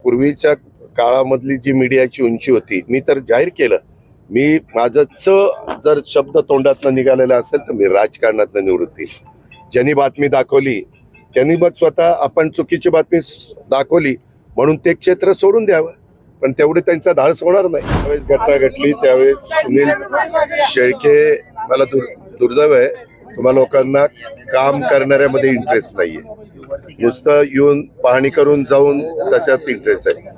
पूर्वीच्या काळामधली जी मीडियाची उंची होती, मी तर जाहीर केलं, मी माझं जर शब्द तोंडातनं निघालेला असेल तर मी राजकारणातनं निवृत्ती. ज्यांनी बातमी दाखवली त्यांनी मग स्वतः आपण चुकीची बातमी दाखवली म्हणून ते क्षेत्र सोडून द्यावं, पण तेवढे त्यांचा धाडस होणार नाही. त्यावेळेस घटना घडली त्यावेळेस सुनील शेळके, मला दुर्दैव आहे, तुम्हा लोकांना काम करणाऱ्यामध्ये इंटरेस्ट नाहीये, नुसतं येऊन पाहणी करून जाऊन तशात इंटरेस्ट आहे.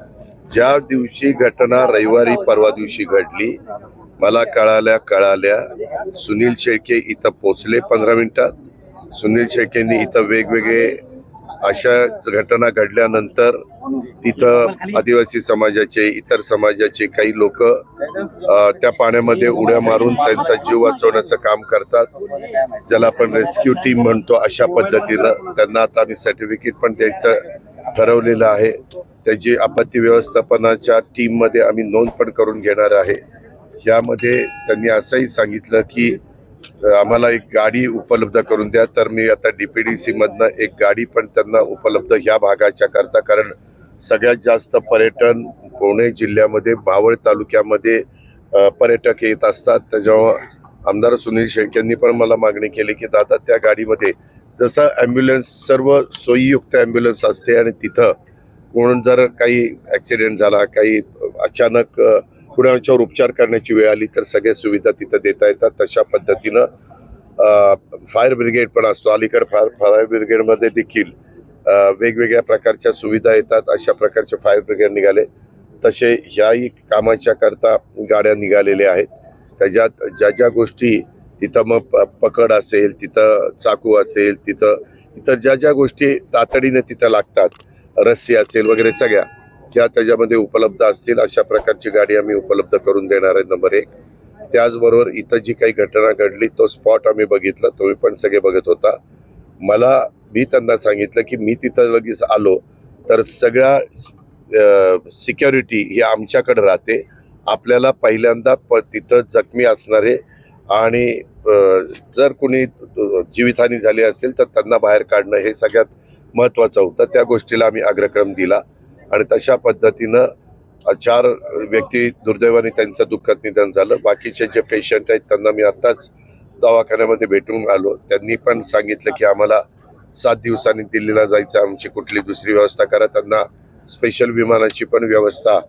ज्या दिवशी घटना रविवारी परवा दिवशी घडली, मला कळाल्या सुनील शेळके इथं पोचले 15 मिनिटात. सुनील शेळकेंनी इथं वेगवेगळे अशा घटना घडल्यानंतर तिथं आदिवासी समाजाचे, इतर समाजाचे काही लोक त्या पाण्यामध्ये उड्या मारून त्यांचा जीव वाचवण्याचं काम करतात, ज्याला आपण रेस्क्यू टीम म्हणतो. अशा पद्धतीनं त्यांना आता आम्ही सर्टिफिकेट पण द्यायचं ठरवलेलं आहे. त्याची आपत्ती व्यवस्थापनाच्या टीम मध्ये आम्ही नोंद पण करून घेणार आहे. यामध्ये त्यांनी असंही सांगितलं की आम्हाला एक गाडी उपलब्ध करून द्या, तर मी आता DPDC मधनं एक गाडी पण त्यांना उपलब्ध ह्या भागाच्या करता, कारण सगळ्यात जास्त पर्यटन पुणे जिल्ह्यामध्ये मावळ तालुक्यामध्ये पर्यटक येत असतात. त्याच्यामुळे आमदार सुनील शेळकेंनी पण मला मागणी केली की दादा त्या गाडीमध्ये जसं ॲम्ब्युलन्स सर्व सोयीयुक्त ॲम्ब्युलन्स असते आणि तिथं कोण जर काही ॲक्सिडेंट झाला, काही अचानक कुणाच्यावर उपचार करण्याची वेळ आली तर सगळ्या सुविधा तिथं देता येतात. तशा पद्धतीनं फायर ब्रिगेड पण असतो. अलीकडे फायर ब्रिगेडमध्ये देखील वेगवेगळ्या प्रकारच्या सुविधा येतात. अशा प्रकारचे फायर ब्रिगेड निघाले, तसे ह्याही कामाच्या करता गाड्या निघालेल्या आहेत. त्याच्यात ज्या गोष्टी तिथं मग पकड असेल, तिथं चाकू असेल, तिथं इतर ज्या गोष्टी तातडीने तिथं लागतात, रस्सी असेल वगैरे, सगळ्या ह्या त्याच्यामध्ये उपलब्ध असतील. अशा प्रकारची गाडी आम्ही उपलब्ध करून देणार आहे. नंबर 1. त्याचबरोबर इथं जी काही घटना घडली तो स्पॉट आम्ही बघितला, तुम्ही पण सगळे बघत होता. मी त्यांना सांगितलं की मी तिथं लगेच आलो तर सगळ्या सिक्युरिटी ही आमच्याकडे राहते. आपल्याला पहिल्यांदा तिथं जखमी असणारे आणि जर कोणी जीवितहानी झाली असेल तर त्यांना बाहेर काढणं हे सगळ्यात महत्त्वाचं होतं. त्या गोष्टीला आम्ही अग्रक्रम दिला आणि तशा पद्धतीनं 4 व्यक्ती दुर्दैवाने त्यांचं दुःखद निधन झालं. बाकीचे जे पेशंट आहेत त्यांना मी आत्ताच दवाखान्यामध्ये भेटून आलो. त्यांनी पण सांगितलं की आम्हाला 7 दिवसांनी दिल्लीला जायचं, आमची कुठली दुसरी व्यवस्था करा. त्यांना स्पेशल विमानाची पण व्यवस्था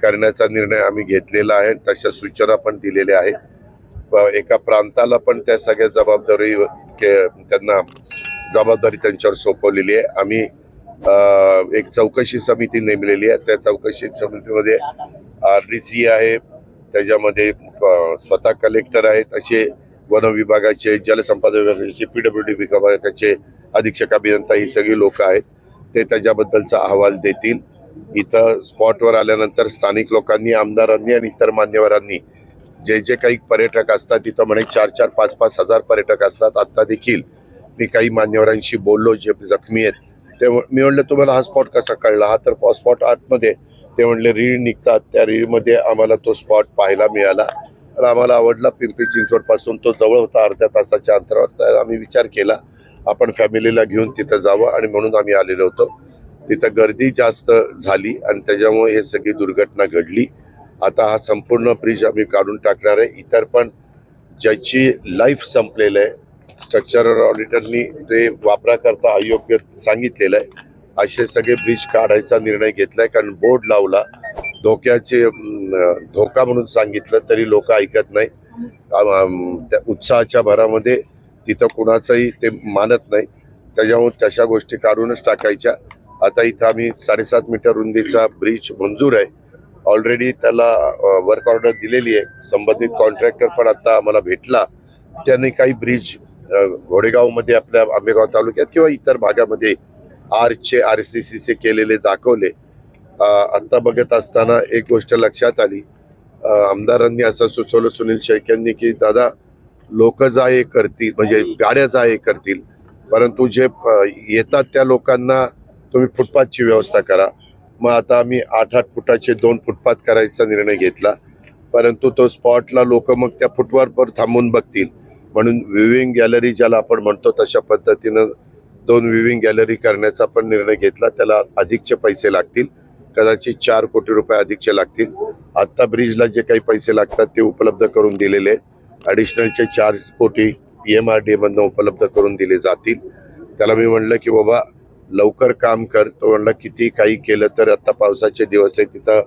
करण्याचा निर्णय आम्ही घेतलेला आहे. तशा सूचना पण दिलेल्या आहेत. एका प्रांताला पण त्या सगळ्या त्यांना जबाबदारी त्यांच्यावर सोपवलेली आहे. आम्ही एक चौकशी समिती नेमलेली आहे. त्या चौकशी समितीमध्ये RDC आहे, त्याच्यामध्ये स्वतः कलेक्टर आहेत, असे वन विभागाचे, जलसंपदा विभागाचे, PWD विभागाचे अधीक्षक अभियंता ही सगळी लोक आहेत. ते त्याच्याबद्दलचा अहवाल देतील. इथं स्पॉटवर आल्यानंतर स्थानिक लोकांनी, आमदारांनी आणि इतर मान्यवरांनी जे काही पर्यटक असतात, तिथं म्हणे 4-4, 5-5 हजार पर्यटक असतात. आता देखील मी काही मान्यवरांशी बोललो जे जखमी आहेत. ते मी म्हणलं तुम्हाला हा स्पॉट कसा कळला? हा तर स्पॉट आतमध्ये. ते म्हणले रीळ निघतात, त्या रीळमध्ये आम्हाला तो स्पॉट पाहायला मिळाला आणि आम्हाला आवडला. पिंपरी चिंचवड पासून तो जवळ होता, अर्ध्या तासाच्या अंतरावर. तर आम्ही विचार केला आपण फॅमिलीला घेऊन तिथं जावं आणि म्हणून आम्ही आलेलो होतो. तिथं गर्दी जास्त झाली आणि त्याच्यामुळे हे सगळी दुर्घटना घडली. आता हा संपूर्ण ब्रिज आम्ही काढून टाकणार आहे. इतर पण ज्याची लाईफ संपलेलं आहे, स्ट्रक्चरल ऑडिटरनी ते वापराकरता अयोग्य सांगितलेलं आहे, असे सगळे ब्रिज काढायचा निर्णय घेतलाय. कारण बोर्ड लावला, धोका म्हणून सांगितलं तरी लोक ऐकत नाही. त्या उत्साहाच्या भरामध्ये तिथं कुणाचंही ते मानत नाही. त्याच्यामुळे तशा गोष्टी काढूनच टाकायच्या. आता इथं आम्ही 7.5 मीटर रुंदीचा ब्रिज मंजूर आहे. ऑलरेडी त्याला वर्क ऑर्डर दिलेली आहे. संबंधित कॉन्ट्रॅक्टर पण आता आम्हाला भेटला. त्यांनी काही ब्रिज घोडेगावमध्ये, आपल्या आंबेगाव तालुक्यात किंवा इतर भागामध्ये RCCचे केलेले दाखवले. आता बघत असताना एक गोष्ट लक्षात आली. आमदारांनी असं सुचवलं सुनील शेळकेंनी की दादा लोक जाय करतील, म्हणजे गाड्या जाय करतील, परंतु जे येतात त्या लोकांना तुम्ही फुटपाथची व्यवस्था करा. मग आता आम्ही 8-8 फुटाचे 2 फुटपाथ करायचा निर्णय घेतला. परंतु तो स्पॉटला लोक मग त्या फुटपाथवर थांबून बघतील म्हणून व्ह्यूइंग गॅलरी ज्याला आपण म्हणतो तशा पद्धतीनं 2 व्ह्यूइंग गॅलरी करण्याचा पण निर्णय घेतला. त्याला अधिकचे पैसे लागतील. कदाचित 4 कोटी रुपये अधिकचे लागतील. आत्ता ब्रिजला जे काही पैसे लागतात ते उपलब्ध करून दिलेले आहेत. ॲडिशनलचे 4 कोटी PMRD मधनं उपलब्ध करून दिले जातील. त्याला मी म्हणलं की बाबा लवकर काम कर. तो म्हणला किती काही केलं तर आता पावसाचे दिवस आहे, तिथं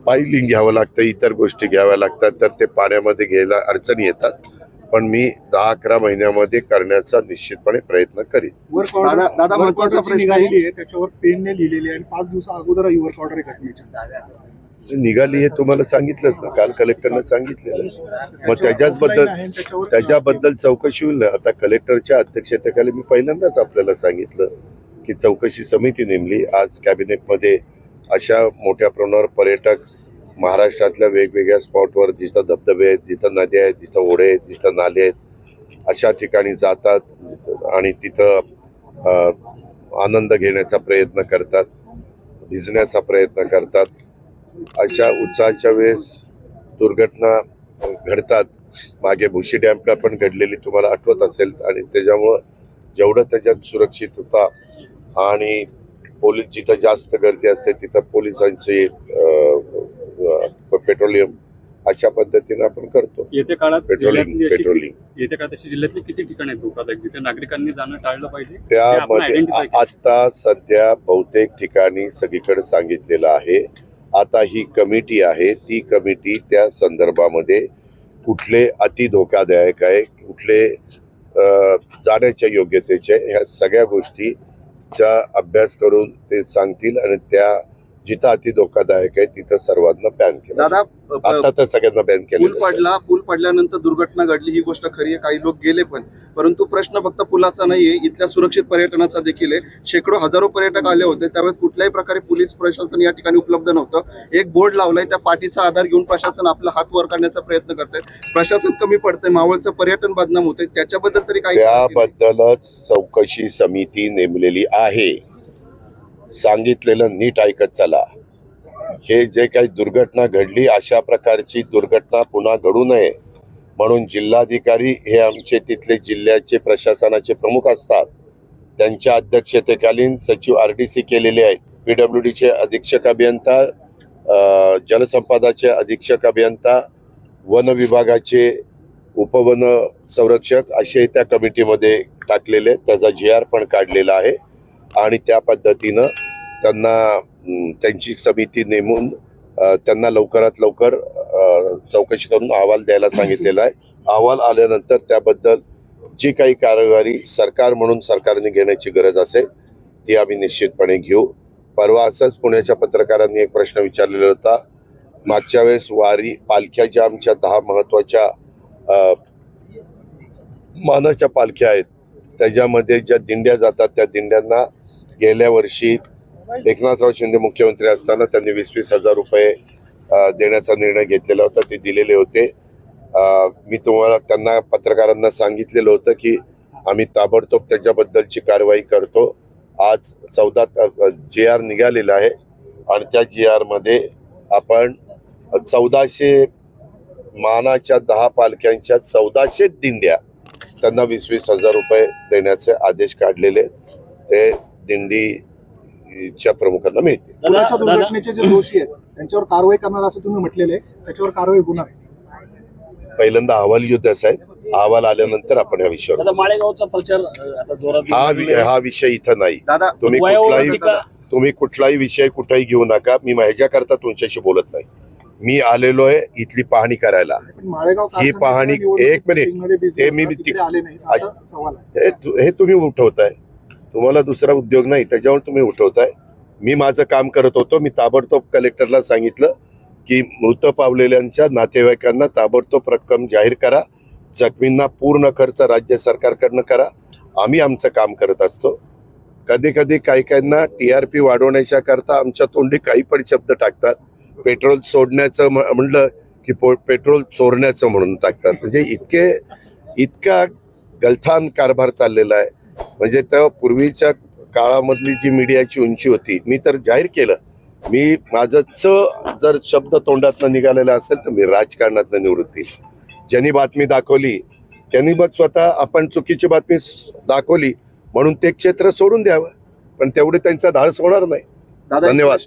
पाईलिंग घ्यावं लागतं, इतर गोष्टी घ्याव्या लागतात, तर ते पाण्यामध्ये घ्यायला अडचणी येतात. पण मी 10-11 महिन्यामध्ये करण्याचा निश्चितपणे प्रयत्न करीन. दादा महत्वाचा प्रश्न निघालेली आहे, त्याच्यावर पेनने लिहिलेली आहे आणि 5 दिवसा अगोदर ही वर्क ऑर्डर घटनेची निघाली हे तुम्हाला सांगितलंच ना, काल कलेक्टरनं सांगितलेलं. मग त्याच्याबद्दल चौकशी होईल ना. आता कलेक्टरच्या अध्यक्षतेखाली मी पहिल्यांदाच आपल्याला सांगितलं की चौकशी समिती नेमली. आज कॅबिनेटमध्ये अशा मोठ्या प्रमाणावर पर्यटक महाराष्ट्रातल्या वेगवेगळ्या स्पॉटवर, जिथं धबधबे आहेत, जिथं नद्या आहेत, जिथं ओढे आहेत, जिथं नाले आहेत, अशा ठिकाणी जातात आणि तिथं आनंद घेण्याचा प्रयत्न करतात, भिजण्याचा प्रयत्न करतात. अशा उत्साहाच्या वेळेस दुर्घटना घडतात. मागे भुशी डॅमला पण घडलेली तुम्हाला आठवत असेल. आणि त्याच्यामुळं जेवढं त्याच्यात सुरक्षितता आणि पोलीस, जिथं जास्त गर्दी असते तिथं पोलिसांची पेट्रोलियम अशा पद्धतीने आपण करतो. येत्या काळात पेट्रोलिंग येत्या काळात अशी जिल्ह्यातली किती ठिकाणे आहेत धोकादायक जिथे नागरिकांनी जाणं टाळलं पाहिजे? त्यामध्ये आता सध्या बहुतेक ठिकाणी सगळीकडे सांगितलेलं आहे. आता ही कमिटी आहे, ती कमिटी त्या संदर्भामध्ये कुठले अति धोकादायक आहे, कुठले जाण्याच्या योग्यतेचे, ह्या सगळ्या गोष्टीचा अभ्यास करून ते सांगतील आणि त्या जिथं अति धोकादायक आहे तिथं सर्वांना बॅन केलं. दादा आता तर सगळ्यांना बॅन केलं. पूल पडल्यानंतर दुर्घटना घडली, ही गोष्ट खरी आहे. काही लोक गेले पण, परंतु प्रश्न फक्त पुलाचा नाहीये, इथल्या सुरक्षित पर्यटनाचा देखील आहे. शेकडो हजारो पर्यटक आले होते, त्यावेळेस कुठल्याही प्रकारे पोलीस प्रशासन या ठिकाणी उपलब्ध नव्हतं. एक बोर्ड लावलाय, त्या पाठीचा आधार घेऊन प्रशासन आपला हात वर करण्याचा प्रयत्न करतंय. प्रशासन कमी पडतंय, मावळचं पर्यटन बदनाम होतंय. त्याच्याबद्दल तरी काही त्याबद्दलच चौकशी समिती नेमलेली आहे. सांगितलेलं नीट ऐकत चला. हे जे काही दुर्घटना घडली, अशा प्रकारची दुर्घटना पुन्हा घडू नये म्हणून जिल्हाधिकारी हे आमचे तिथले जिल्ह्याचे प्रशासनाचे प्रमुख असतात. त्यांच्या अध्यक्षतेखालील सचिव RDC केलेले आहेत. PWDचे अधीक्षक अभियंता, जलसंपदाचे अधीक्षक अभियंता, वन विभागाचे उपवन संरक्षक असे त्या कमिटीमध्ये टाकलेले. त्याचा GR पण काढलेला आहे आणि त्या पद्धतीनं त्यांना त्यांची समिती नेमून त्यांना लवकरात लवकर चौकशी करून अहवाल द्यायला सांगितलेला आहे. अहवाल आल्यानंतर त्याबद्दल जी काही कार्यवाही सरकार म्हणून सरकारने घेण्याची गरज असेल ती आम्ही निश्चितपणे घेऊ. परवा असंच पुण्याच्या पत्रकारांनी एक प्रश्न विचारलेला होता. मागच्या वेळेस वारी पालख्या ज्या आमच्या 10 महत्वाच्या मानाच्या पालख्या आहेत, त्याच्यामध्ये ज्या दिंड्या जातात त्या दिंड्यांना गेल्या वर्षी एकनाथराव शिंदे मुख्यमंत्री असताना त्यांनी 20-20 हजार रुपये देण्याचा निर्णय घेतलेला होता. ते दिलेले होते. मी तुम्हाला त्यांना पत्रकारांना सांगितलेलं होतं की आम्ही ताबडतोब त्याच्याबद्दलची कारवाई करतो. आज 14 GR निघालेला आहे आणि त्या GR मध्ये आपण 1400 मानाच्या 10 पालख्यांच्या 1400 दिंड्या त्यांना 20-20 हजार रुपये देण्याचे आदेश काढलेले. ते दिंडीच्या प्रमुखांना मिळते. पुण्याच्या दुर्घटनेचे जे दोषी आहेत त्यांच्यावर कारवाई करणार असं तुम्ही म्हटलेले, त्याच्यावर कारवाई होणार आहे? पहिल्यांदा अहवाल युद्ध आहे. अहवाल आल्यानंतर आपण या विषयावर, माळेगावचा प्रचार आता जोरात हा विषय इथं नाही. दादा तुम्ही कुठलाही विषय कुठेही घेऊ नका. मी ह्याच्याकरता तुमच्याशी बोलत नाही. मी आलेलो आहे इथली पाहणी करायला. ही पाहणी, एक मिनिट, हे मी हे तुम्ही उठवताय. तुम्हाला दुसरा उद्योग नाही, त्याच्यावर तुम्ही उठवताय. मी माझं काम करत होतो. मी ताबडतोब कलेक्टरला सांगितलं की मृत पावलेल्यांच्या नातेवाईकांना ताबडतोब रक्कम जाहीर करा. जखमींना पूर्ण खर्च राज्य सरकारकडनं करा. आम्ही आमचं काम करत असतो. कधी कधी काही काहींना TRP वाढवण्याच्या करता आमच्या तोंडी काही पण शब्द टाकतात. पेट्रोल सोडण्याचं म्हणलं की पेट्रोल चोरण्याचं म्हणून टाकतात. म्हणजे इतका गलथान कारभार चाललेला आहे. म्हणजे त्या पूर्वीच्या काळामधली जी मीडियाची उंची होती, मी तर जाहीर केलं. मी माझं जर शब्द तोंडातनं निघालेला असेल तर मी राजकारणातनं निवृत्ती. ज्यांनी बातमी दाखवली त्यांनी मग स्वतः आपण चुकीची बातमी दाखवली म्हणून ते क्षेत्र सोडून द्यावं. पण तेवढे त्यांचा धाडस होणार नाही. धन्यवाद.